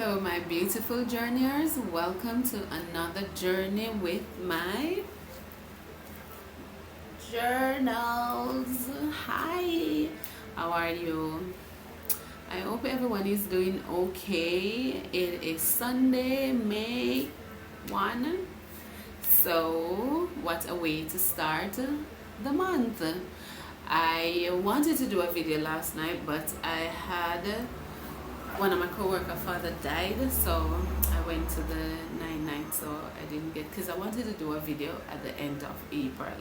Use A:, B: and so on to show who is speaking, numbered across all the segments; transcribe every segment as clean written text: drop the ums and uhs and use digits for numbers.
A: Hello, my beautiful journeyers. Welcome to another journey with my journals. Hi, how are you? I hope everyone is doing okay. It is Sunday, May 1. So, what a way to start the month. I wanted to do a video last night, but I had one of my co-worker father died, so I went to the 9-9, so I didn't get, because I wanted to do a video at the end of April,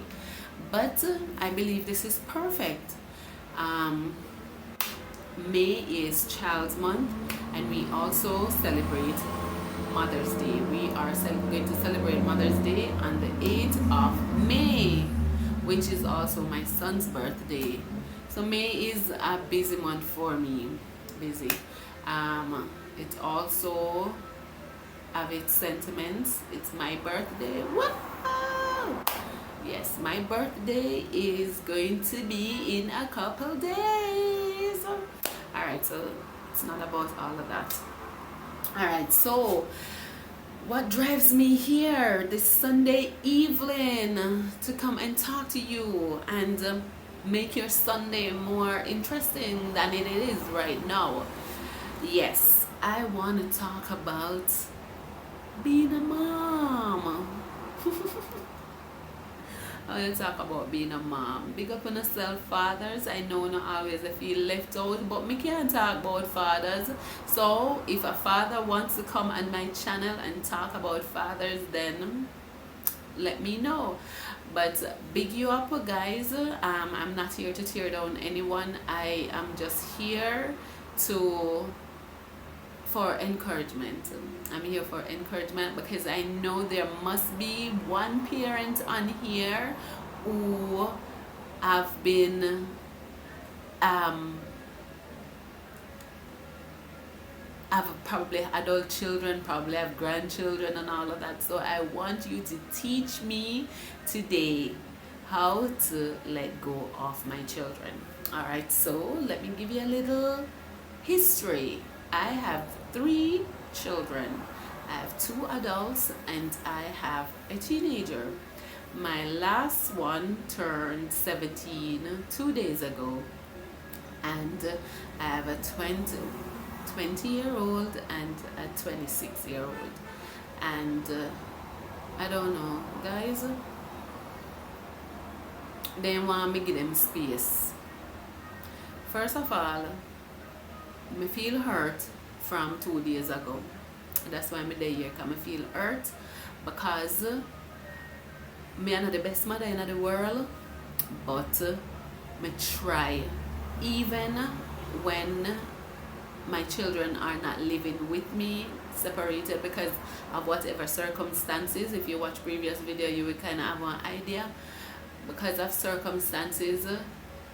A: but I believe this is perfect. May is Child's Month, and we also celebrate Mother's Day. We are going to celebrate Mother's Day on the 8th of May, which is also my son's birthday. So May is a busy month for me. Busy. It also have its sentiments. It's my birthday. Wow! Yes, my birthday is going to be in a couple days. Alright, so it's not about all of that. Alright, so what drives me here this Sunday evening to come and talk to you and make your Sunday more interesting than it is right now? Yes, I want to talk about being a mom. I want to talk about being a mom. Big up on yourself, fathers. I know not always I feel left out, but me can't talk about fathers. So if a father wants to come on my channel and talk about fathers, then let me know. But big you up, guys. I'm not here to tear down anyone. I am just here for encouragement. I'm here for encouragement because I know there must be one parent on here who have been have probably adult children, probably have grandchildren and all of that. So I want you to teach me today how to let go of my children. Alright, so let me give you a little history. I have 3 children. I have 2 adults and I have a teenager. My last one turned 17 2 days ago, and I have a 20-year-old and a 26-year-old. And I don't know, guys, they want me to give them space. First of all, I feel hurt from 2 days ago. That's why I'm there here, because I feel hurt because me am not the best mother in the world, but I try even when my children are not living with me, separated because of whatever circumstances. If you watch previous video, you will kind of have an idea. Because of circumstances,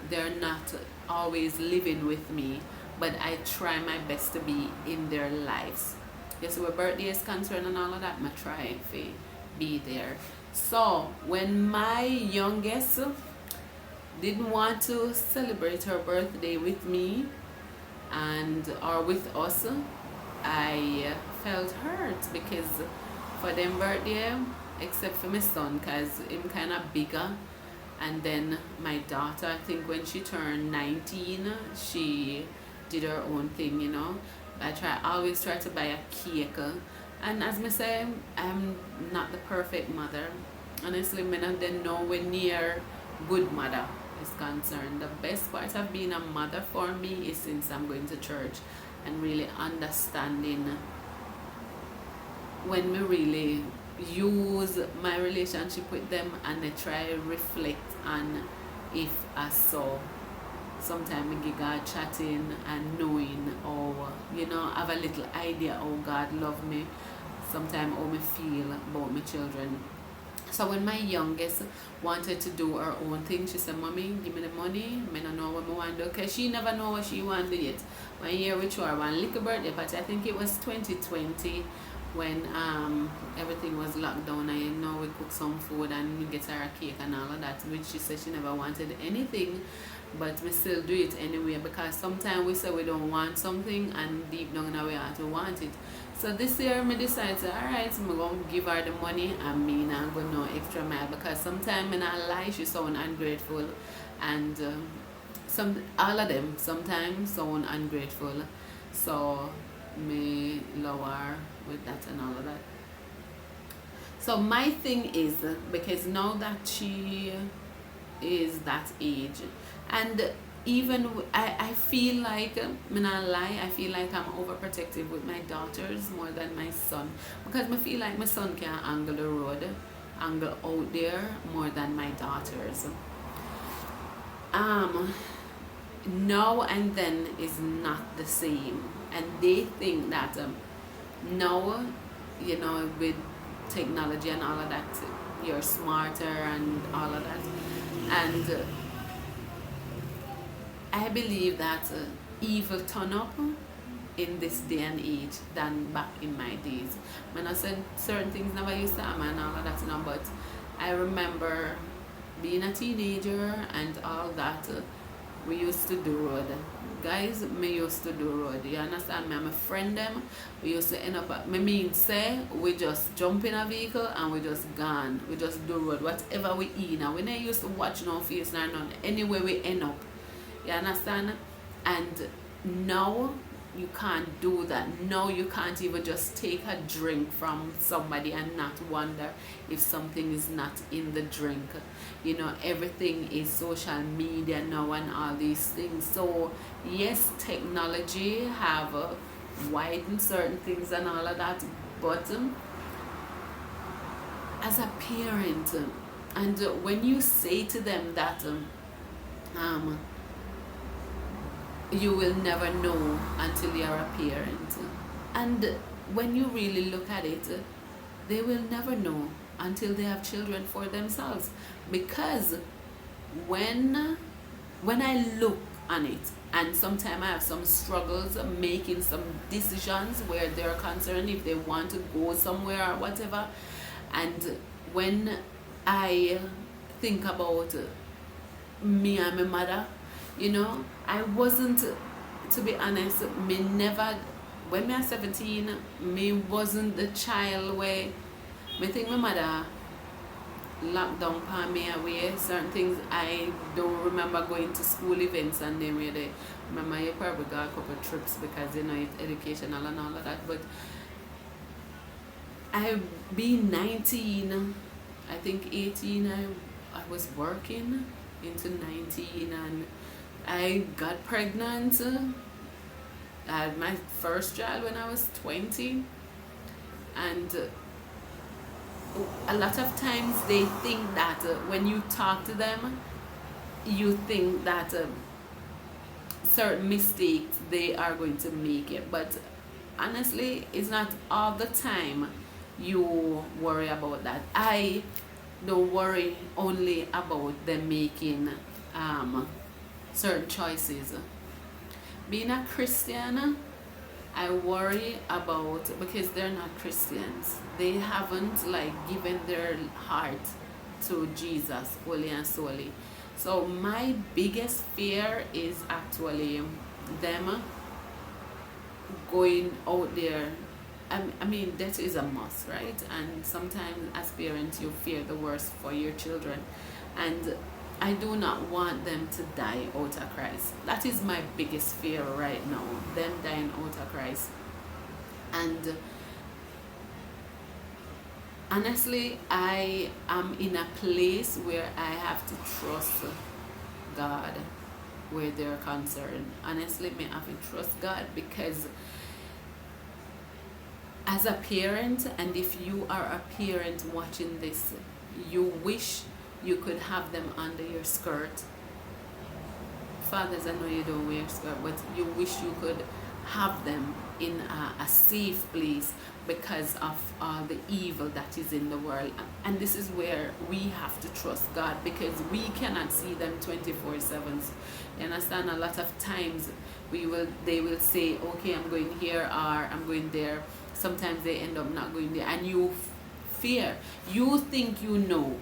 A: they're not always living with me, but I try my best to be in their lives. Yes, where birthday is concerned and all of that, I try to be there. So when my youngest didn't want to celebrate her birthday with me or with us, I felt hurt because for them birthday, except for my son, because him kind of bigger, and then my daughter, I think when she turned 19, she did her own thing, you know. I always try to buy a cake, and as I say, I'm not the perfect mother. Honestly, I'm not nowhere near good mother is concerned. The best part of being a mother for me is since I'm going to church and really understanding when we really use my relationship with them, and I try to reflect on if I saw sometimes we get God chatting and knowing, or you know, have a little idea how God love me, sometimes how me feel about my children. So when my youngest wanted to do her own thing, she said, "Mommy, give me the money. I don't know what I want to do," because she never know what she want to do yet. 1 year we threw her one little birthday party. I think it was 2020 when everything was locked down. I know we cook some food and we get her a cake and all of that, which she said she never wanted anything, but we still do it anyway, because sometimes we say we don't want something and deep down in our heart we want it. So this year I decided, alright, I'm going to give her the money and me not go no extra mile, because sometimes in her life she sound ungrateful, and all of them sometimes sound ungrateful. So me lower with that and all of that. So my thing is, because now that she is that age, and even I feel like, me not lie, I feel like I'm overprotective with my daughters more than my son, because I feel like my son can angle the road, angle out there more than my daughters. Now and then is not the same, and they think that now, with technology and all of that, you're smarter and all of that, and I believe that evil turn up in this day and age than back in my days. When I said certain things never used to happen and all of that, but I remember being a teenager and all that. We used to do road. Guys, me used to do road. You understand me? I'm a friend them. We used to end up at, say, we just jump in a vehicle and we just gone. We just do road. Whatever we eat now. We never used to watch no face nor none. Anywhere we end up. You understand? And now you can't do that. Now you can't even just take a drink from somebody and not wonder if something is not in the drink. Everything is social media now and all these things. So yes, technology have widened certain things and all of that, but as a parent, and when you say to them that you will never know until you're a parent, and when you really look at it, they will never know until they have children for themselves. Because when I look on it, and sometimes I have some struggles making some decisions where they're concerned if they want to go somewhere or whatever, and when I think about me and my mother, I wasn't, to be honest, me never, when me was 17, me wasn't the child where me think my mother locked down upon me away. Certain things I don't remember going to school events and then where they remember you probably got a couple of trips because it's educational and all of that. But I being 19, I think 18, I was working into 19 and I got pregnant. I had my first child when I was 20, and a lot of times they think that when you talk to them, you think that certain mistakes they are going to make it, but honestly it's not all the time you worry about that. I don't worry only about them making certain choices. Being a Christian, I worry about, because they're not Christians, they haven't given their heart to Jesus fully and solely. So my biggest fear is actually them going out there. I mean, that is a must, right? And sometimes as parents you fear the worst for your children, and I do not want them to die out of Christ. That is my biggest fear right now, them dying out of Christ. And honestly, I am in a place where I have to trust God where they're concerned. Honestly, me have to trust God, because as a parent, and if you are a parent watching this, you wish you could have them under your skirt. Fathers, I know you don't wear skirt, but you wish you could have them in a safe place because of all the evil that is in the world. And this is where we have to trust God, because we cannot see them 24/7. You understand? A lot of times they will say, okay, I'm going here or I'm going there. sometimes they end up not going there, and you fear, you think you know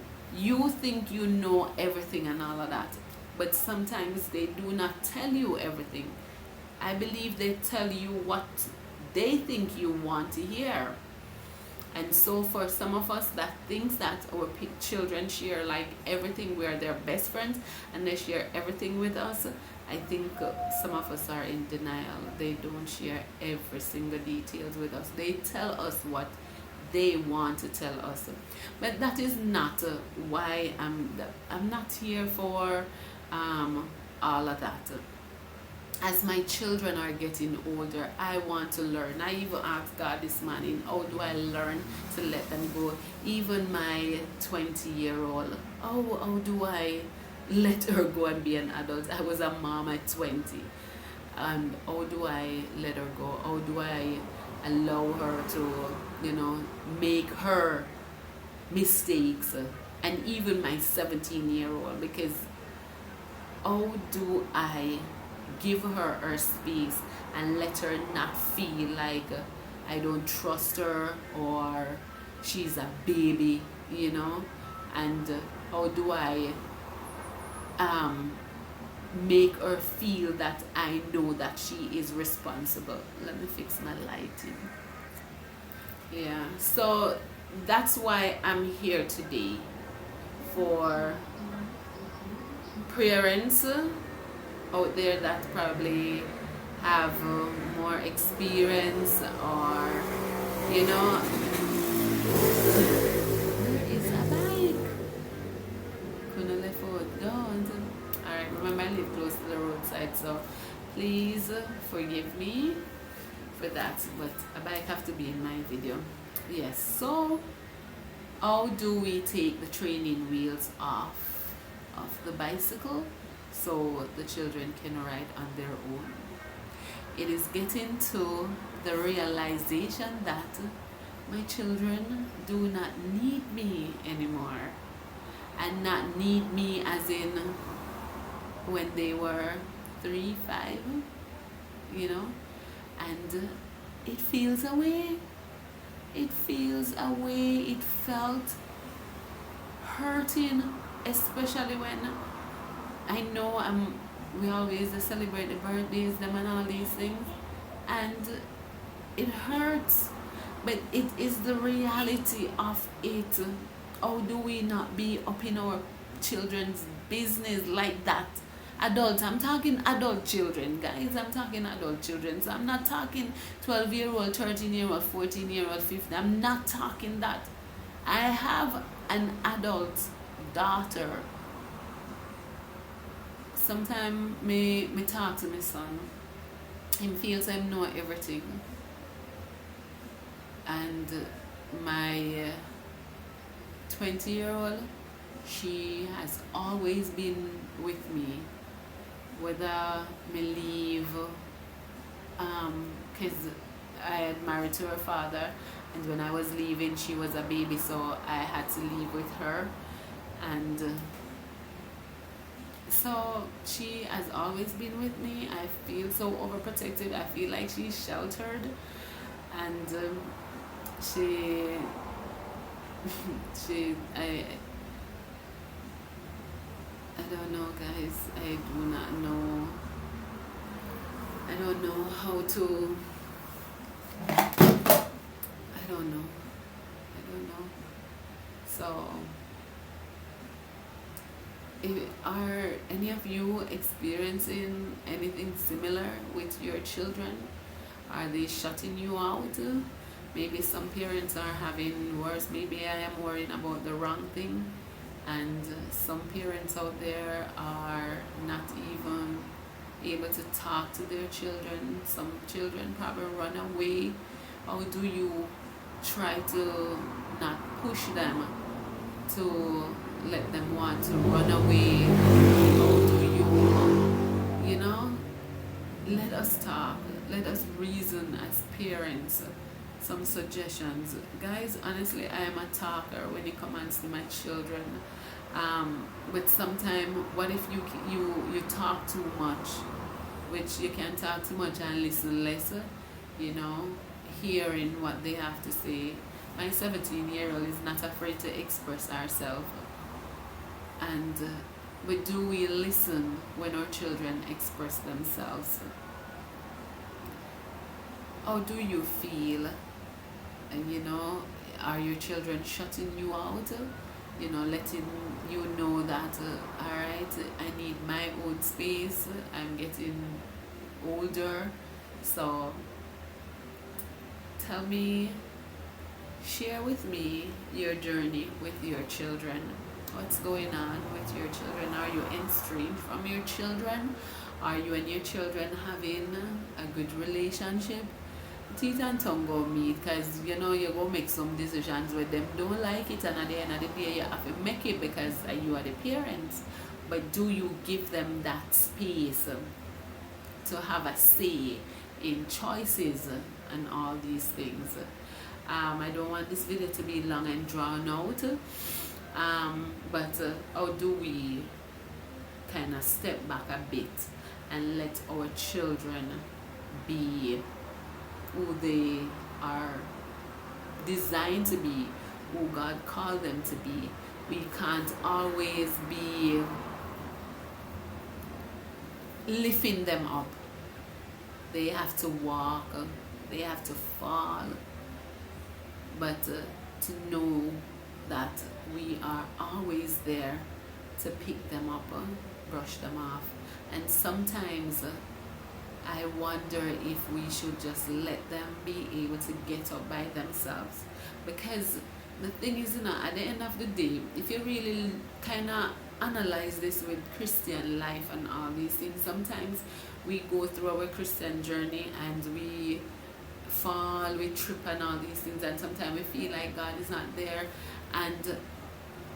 A: everything and all of that, but sometimes they do not tell you everything. I believe they tell you what they think you want to hear. And so for some of us that thinks that our children share like everything, we are their best friends and they share everything with us, I think some of us are in denial. They don't share every single details with us. They tell us what they want to tell us, but that is not why I'm not here for all of that. As my children are getting older, I want to learn. I even asked God this morning, how do I learn to let them go? Even my 20-year-old, how do I let her go and be an adult? I was a mom at 20. And how do I let her go? How do I allow her to, make her mistakes? And even my 17-year-old, because how do I give her space and let her not feel like I don't trust her or she's a baby, and how do I make her feel that I know that she is responsible. Let me fix my lighting. Yeah, so that's why I'm here today, for parents out there that probably have more experience, or there is a bike. Couldn't let forward, don't. Alright, remember I live close to the roadside, so please forgive me for that, but a bike have to be in my video. Yes, so how do we take the training wheels off of the bicycle so the children can ride on their own? It is getting to the realization that my children do not need me anymore, and not need me as in when they were 3, 5, and it feels away. It felt hurting, especially when I know we always celebrate the birthdays, them and all these things, and it hurts, but it is the reality of it. How do we not be up in our children's business like that? Adults, I'm talking adult children, guys. I'm talking adult children. So I'm not talking 12-year-old, 13-year-old, 14-year-old, 15. I'm not talking that. I have an adult daughter. Sometimes me talk to my son. He feels I know everything. And my 20-year-old, she has always been with me, whether me leave, because I had married to her father, and when I was leaving she was a baby, so I had to leave with her, and so she has always been with me. I feel so overprotected. I feel like she's sheltered, and I don't know, guys. I do not know. I don't know how to. I don't know. So, are any of you experiencing anything similar with your children? Are they shutting you out? Maybe some parents are having worse. Maybe I am worrying about the wrong thing. And some parents out there are not even able to talk to their children. Some children probably run away. How do you try to not push them to let them want to run away? How do you, let us talk. Let us reason as parents. Some suggestions. Guys, honestly, I am a talker when it comes to my children. But sometimes, what if you talk too much, which you can talk too much and listen less, hearing what they have to say. My 17-year-old is not afraid to express herself. And but do we listen when our children express themselves? How do you feel? And are your children shutting you out? Letting you know that, alright, I need my own space, I'm getting older. So tell me, share with me your journey with your children. What's going on with your children? Are you estranged from your children? Are you and your children having a good relationship? Teeth and tongue go meet, because you go make some decisions with them don't like it, and at the end of the day you have to make it because you are the parents. But do you give them that space to have a say in choices and all these things? I don't want this video to be long and drawn out, but how do we kind of step back a bit and let our children be who they are designed to be, who God called them to be? We can't always be lifting them up. They have to walk, they have to fall, but to know that we are always there to pick them up, brush them off. And sometimes I wonder if we should just let them be able to get up by themselves. Because the thing is, at the end of the day, if you really kind of analyze this with Christian life and all these things, sometimes we go through our Christian journey and we fall, we trip and all these things, and sometimes we feel like God is not there, and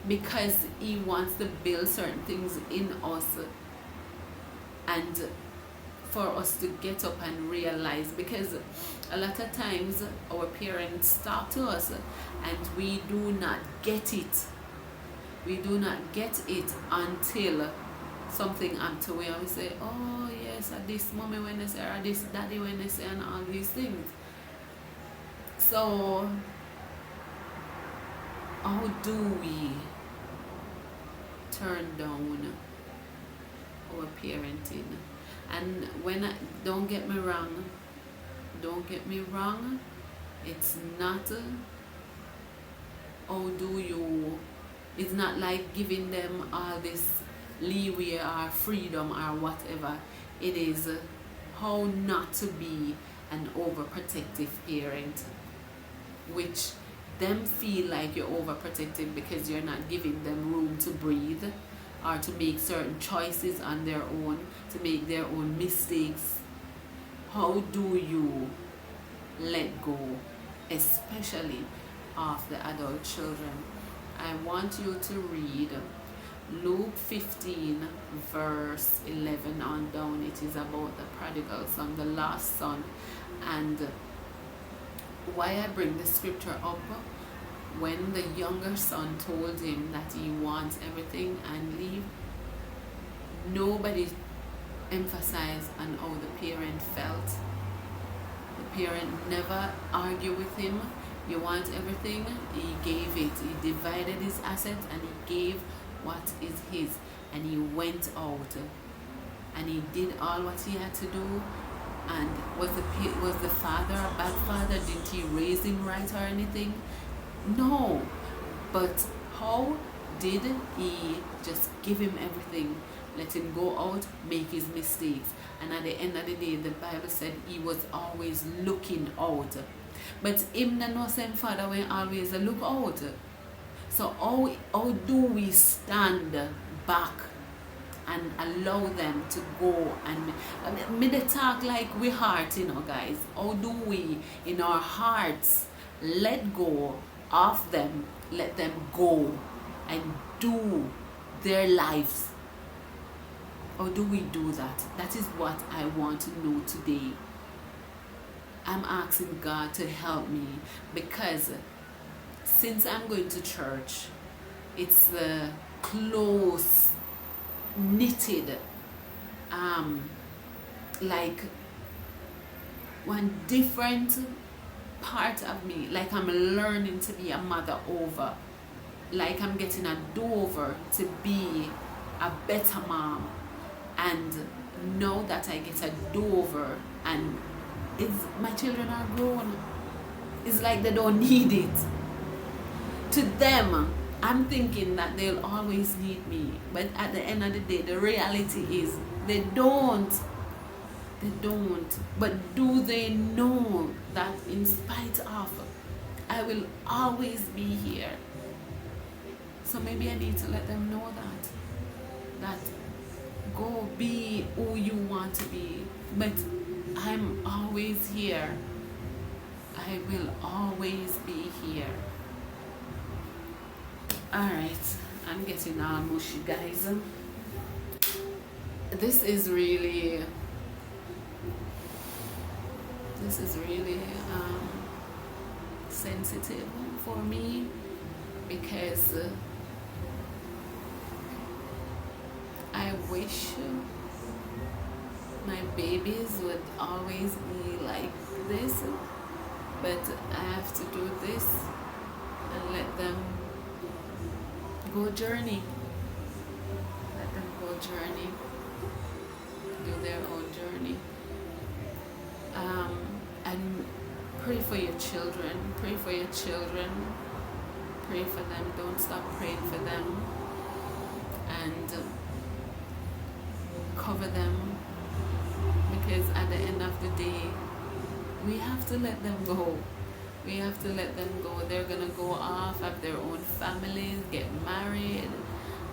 A: because He wants to build certain things in us, and for us to get up and realize, because a lot of times our parents talk to us and we do not get it. We do not get it until something happens to where we say, oh yes, at this moment when they say, or this daddy when they say, and all these things. So how do we turn down our parenting? And don't get me wrong, it's not, it's not like giving them all this leeway or freedom or whatever. It is how not to be an overprotective parent, which them feel like you're overprotective because you're not giving them room to breathe, or to make certain choices on their own, to make their own mistakes. How do you let go, especially of the adult children? I want you to read Luke 15 verse 11 on down. It is about the prodigal son, the lost son. And why I bring the scripture up, when the younger son told him that he wants everything and leave, nobody emphasized on how the parent felt. The parent never argued with him. You want everything, he gave it. He divided his assets and he gave what is his, and he went out and he did all what he had to do. And was the father a bad father? Didn't he raise him right or anything? No. But how did he just give him everything, let him go out, make his mistakes? And at the end of the day, the Bible said he was always looking out. But him and no same father when always look out. So how do we stand back and allow them to go? And me they talk like we heart, guys. How do we in our hearts let go of them, let them go and do their lives? How do we do that? That is what I want to know today. I'm asking God to help me, because since I'm going to church, it's the close knitted, like one different part of me, like I'm learning to be a mother over, like I'm getting a do-over to be a better mom. And know that I get a do-over, and my children are grown. It's like they don't need it. To them, I'm thinking that they'll always need me, but at the end of the day, the reality is they don't. They don't. But do they know that in spite of, I will always be here? So maybe I need to let them know that go be who you want to be, but I'm always here. I will always be here. Alright, I'm getting all mushy, guys. This is really sensitive for me, because I wish my babies would always be like this, but I have to do this and let them go journey. Let them go journey, do their own journey. And pray for your children. Pray for your children. Pray for them. Don't stop praying for them. And cover them, because at the end of the day, we have to let them go. We have to let them go. They're gonna go off, have their own families, get married,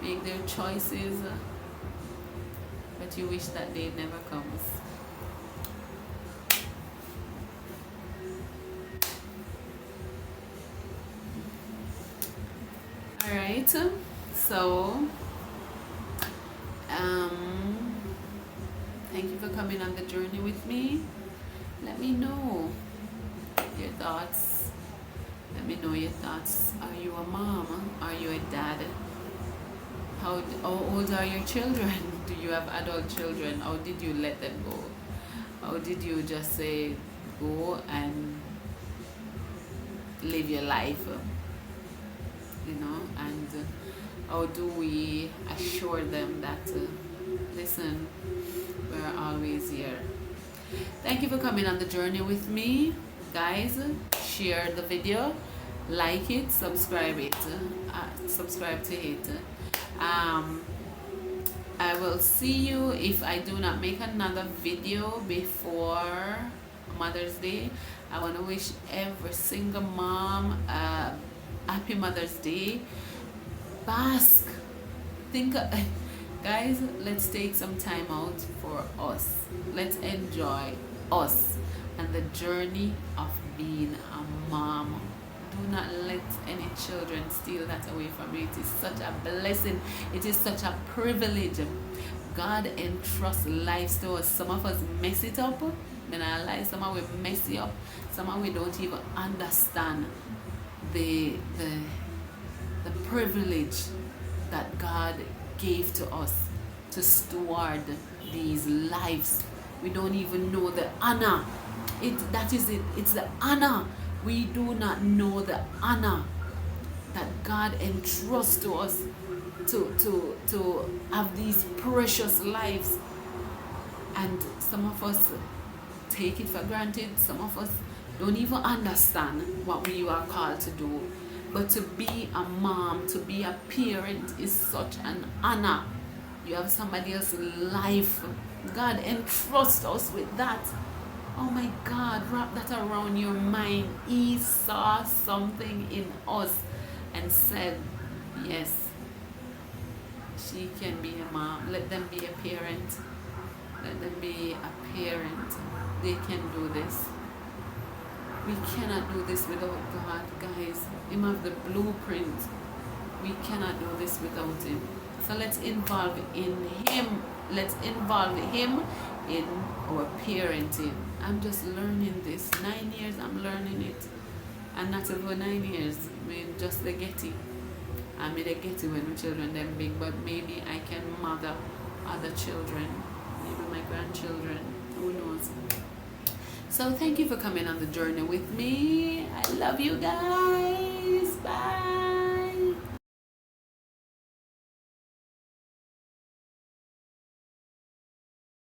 A: make their choices, but you wish that day never comes. Alright, so thank you for coming on the journey with me. Let me know your thoughts. Let me know your thoughts. Are you a mom? Are you a dad? How old are your children? Do you have adult children? How did you let them go? How did you just say go and live your life? You know, and how do we assure them that listen, we're always here? Thank you for coming on the journey with me, guys. Share the video, like it, subscribe to it. I will see you if I do not make another video before Mother's Day. I want to wish every single mom happy Mother's Day. Bask. Guys, let's take some time out for us. Let's enjoy us and the journey of being a mom. Do not let any children steal that away from you. It is such a blessing. It is such a privilege. God entrusts lives to us. Some of us mess it up. Then I lie. Some of we mess it up. Some of we don't even understand the privilege that God gave to us to steward these lives. We don't even know the honor. That is it. It's the honor. We do not know the honor that God entrusts to us to have these precious lives. And some of us take it for granted. Some of us don't even understand what we are called to do. But to be a mom, to be a parent is such an honor. You have somebody else's life. God entrusts us with that. Oh my God, wrap that around your mind. He saw something in us and said, yes, she can be a mom. Let them be a parent. Let them be a parent. They can do this. We cannot do this without God, guys. Him have the blueprint. We cannot do this without Him. So let's involve in Him. Let's involve Him in our parenting. I'm just learning this. 9 years I'm learning it. And not over 9 years. I mean, just the getty. I mean, the getty when the children them big, but maybe I can mother other children. Maybe my grandchildren. Who knows? So thank you for coming on the journey with me. love you guys.